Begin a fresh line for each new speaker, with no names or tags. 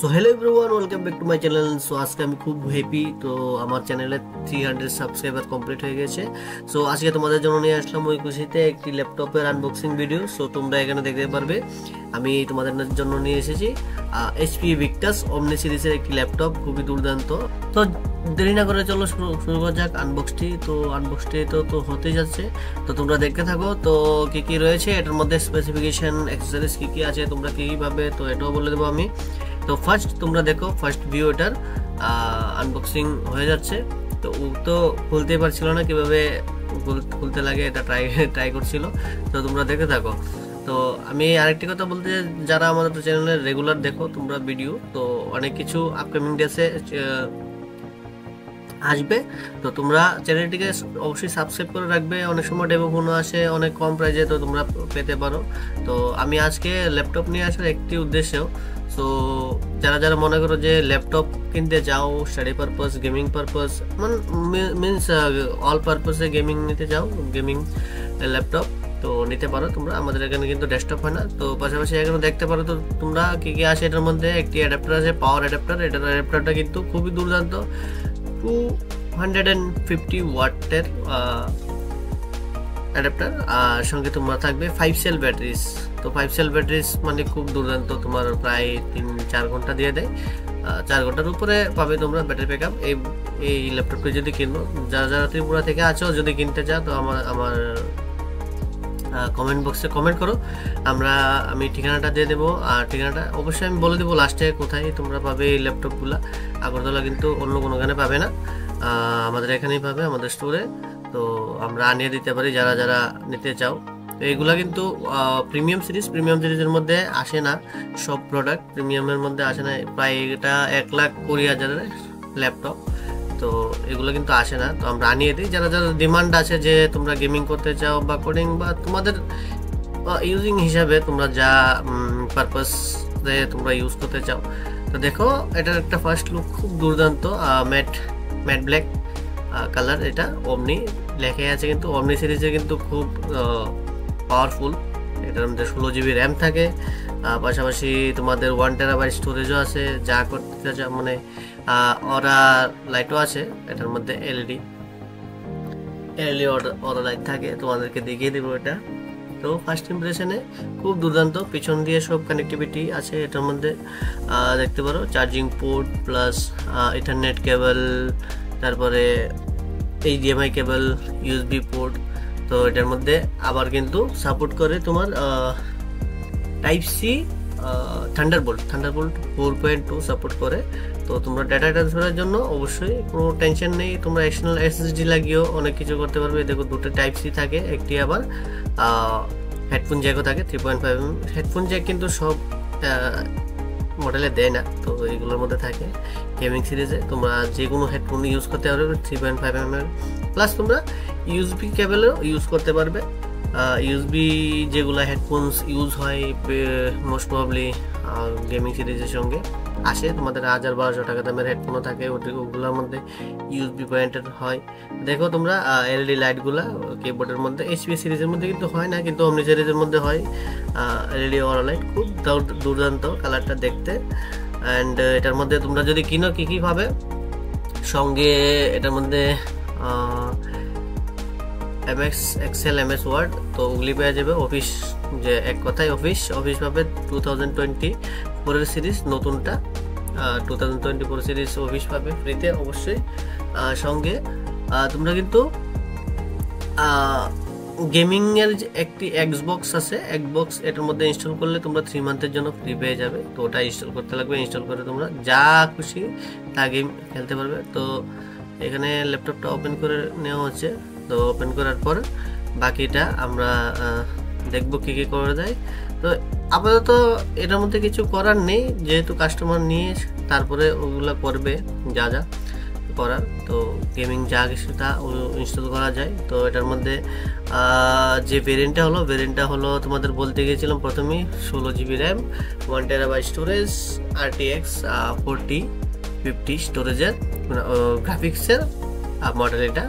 So hello everyone, welcome back to my channel. So আজকে আমি খুব হ্যাপি, তো আমার চ্যানেলে 300 সাবস্ক্রাইবার কমপ্লিট হয়ে গেছে। সো আজকে তোমাদের জন্য নিয়ে আসলাম ওই খুশিতে একটি ল্যাপটপের আনবক্সিং ভিডিও। সো তোমরা এখানে দেখতে পারবে আমি তোমাদের জন্য নিয়ে এসেছি এইচপি ভিক্টাস ওমনি সিরিজের একটি ল্যাপটপ, খুবই দুর্দান্ত। তো দেরি না করে চলো শুরু করা যাক আনবক্সটি। তো আনবক্সটি তো হতেই যাচ্ছে, তো তোমরা দেখতে থাকো। তো কি কি রয়েছে এটার মধ্যে, স্পেসিফিকেশন, অ্যাক্সেসরিজ কি কি আছে তোমরা কি পাবে, তো এটাও বলে দেবো আমি। তো ফার্স্ট তোমরা দেখো, ফার্স্ট ভিউ এটার আনবক্সিং হয়ে যাচ্ছে। তো ও তো খুলতেই পারছিল না, কিভাবে খুলতে লাগে এটা ট্রাই করছিল। তো তোমরা দেখতে থাকো। তো আমি আরেকটি কথা বলতে, যারা আমাদের চ্যানেলে রেগুলার দেখো তোমরা ভিডিও, তো অনেক কিছু আপকামিং ডেসে আসবে। তো তোমরা চ্যানেলটিকে অবশ্যই সাবস্ক্রাইব করে রাখবে। অনেক সময় ডেমো ফোনও আসে অনেক কম প্রাইজে, তো তোমরা পেতে পারো। তো আমি আজকে ল্যাপটপ নিয়ে আসার একটি উদ্দেশ্যেও, সো যারা যারা মনে করো যে ল্যাপটপ কিনতে যাও study purpose, gaming purpose, means all পারপাসে গেমিং নিতে যাও, গেমিং ল্যাপটপ তো নিতে পারো তোমরা। আমাদের এখানে কিন্তু ডেস্কটপ হয় না। তো পাশাপাশি এখানে দেখতে পারো তো তোমরা কি কি আসে এটার মধ্যে। একটি অ্যাডাপ্টার আছে, পাওয়ার অ্যাডাপ্টার। এটার অ্যাডাপ্টারটা কিন্তু খুবই দুর্দান্ত, 250 ওয়াটের অ্যাডাপ্টার। আর সঙ্গে তোমার থাকবে 5 সেল ব্যাটারিজ। তো 5 সেল ব্যাটারিজ মানে খুব দুর্দান্ত, তোমার প্রায় 3-4 ঘন্টা দিয়ে দেয়। 4 ঘন্টার উপরে পাবে তোমরা ব্যাটারি ব্যাক আপ এই ল্যাপটপটি যদি কিনো। যারা যারা ত্রিপুরা থেকে আছো, যদি কিনতে চাও তো আমার কমেন্ট বক্সে কমেন্ট করো, আমি ঠিকানাটা দিয়ে দেবো। আর ঠিকানাটা অবশ্যই আমি বলে দেবো লাস্টে কোথায় তোমরা পাবে এই ল্যাপটপগুলো। আগরতলা কিন্তু অন্য কোনোখানে পাবে না, আমাদের এখানেই পাবে, আমাদের স্টোরে। তো আমরা আনিয়ে দিতে পারি যারা যারা নিতে চাও। তো এইগুলা কিন্তু প্রিমিয়াম সিরিজের মধ্যে আসে না সব প্রোডাক্ট, প্রিমিয়ামের মধ্যে আসে না। প্রায় এটা 1,20,000 ল্যাপটপ, তো এগুলো কিন্তু আসে না। তো আমরা আনিয়ে দিই যারা যারা ডিমান্ড আছে, যে তোমরা গেমিং করতে চাও বা কোডিং বা তোমাদের ইউজিং হিসাবে তোমরা যা পারপাসে তোমরা ইউজ করতে চাও। তো দেখো এটার একটা ফার্স্ট লুক খুব দুর্দান্ত, ম্যাট ব্ল্যাক কালার। এটা ওমনি লেখা আছে, কিন্তু ওমনি সিরিজে কিন্তু খুব পাওয়ারফুল। এটার মধ্যে 16 GB র্যাম থাকে, পাশাপাশি তোমাদের 1 TB স্টোরেজও আছে। যা করতে চাও মানে অরা লাইটও আছে এটার মধ্যে, এলইডি অরা লাইট থাকে, তোমাদেরকে দেখিয়ে দেবো এটা। তো ফার্স্ট ইমপ্রেশনে খুব দুর্দান্ত, পিছন দিয়ে সব কানেক্টিভিটি আছে এটার মধ্যে। দেখতে পারো চার্জিং পোর্ট প্লাস ইথারনেট কেবল, তারপরে এইচডিএমআই কেবল, ইউএসবি পোর্ট। তো এটার মধ্যে আবার কিন্তু সাপোর্ট করে তোমার টাইপ সি, থান্ডারবোল্ট 4.2 সাপোর্ট করে। তো তোমরা ডাটা ট্রান্সফারের জন্য অবশ্যই কোনো টেনশন নেই, তোমরা এক্সটার্নাল এসএসডি লাগিয়েও অনেক কিছু করতে পারবে। দেখো দুটো টাইপ সি থাকে, একটি আবার হেডফোন জ্যাকও থাকে 3.5 mm। হেডফোন জ্যাক কিন্তু সব মডেলে দেয় না, তো এইগুলোর মধ্যে থাকে। গেমিং সিরিজে তোমরা যে কোনো হেডফোন ইউজ করতে পারবে 3.5 mm। প্লাস তোমরা ইউএসবি কেবলও ইউজ করতে পারবে। ইউএসবি যেগুলো হেডফোনস ইউজ হয় মোস্ট প্রবাবলি গেমিং সিরিজের সঙ্গে আসে, তোমাদের 1000-1200 টাকা দামের হেডফোনও থাকে, ওগুলোর মধ্যে ইউএসবি পয়েন্টের হয়। দেখো তোমরা এলইডি লাইটগুলো কিবোর্ডের মধ্যে, এইচপি সিরিজের মধ্যে কিন্তু হয় না, কিন্তু ওমনি সিরিজের মধ্যে হয় এলইডি অরা লাইট। খুব দুর্দান্ত কালারটা দেখতে। অ্যান্ড এটার মধ্যে তোমরা যদি কিনো কী কী পাবে সঙ্গে, এটার মধ্যে এমএস এক্সেল, এমএস ওয়ার্ড, তো ওগুলি পেয়ে যাবে। অফিস, যে এক কথায় অফিস পাবে 2024 সিরিজ, নতুনটা 2024 সিরিজ অফিস পাবে ফ্রিতে অবশ্যই। সঙ্গে তোমরা কিন্তু গেমিং এর একটি এক্সবক্স আছে, এক্সবক্স এটার মধ্যে ইনস্টল করলে তোমরা 3 মান্থের জন্য ফ্রি পেয়ে যাবে। তো ওটা ইনস্টল করতে লাগবে, ইনস্টল করে তোমরা যা খুশি তা গেম খেলতে পারবে। তো এখানে ল্যাপটপটা ওপেন করে নেওয়া হচ্ছে। তো ওপেন করার পর বাকিটা আমরা দেখবো কি কি করা যায়। তো আপাতত এটার মধ্যে কিছু করার নেই, যেহেতু কাস্টমার নিয়ে তারপরে ওগুলো করবে যা যা করার। তো গেমিং যা কিছু তা ইনস্টল করা যায়। তো এটার মধ্যে যে ভেরিয়েন্টটা হলো তোমাদের বলতে গিয়েছিলাম প্রথমেই, 16 GB RAM, 1 TB storage, RTX 4050 স্টোরেজের গ্রাফিক্সের মডেল এটা।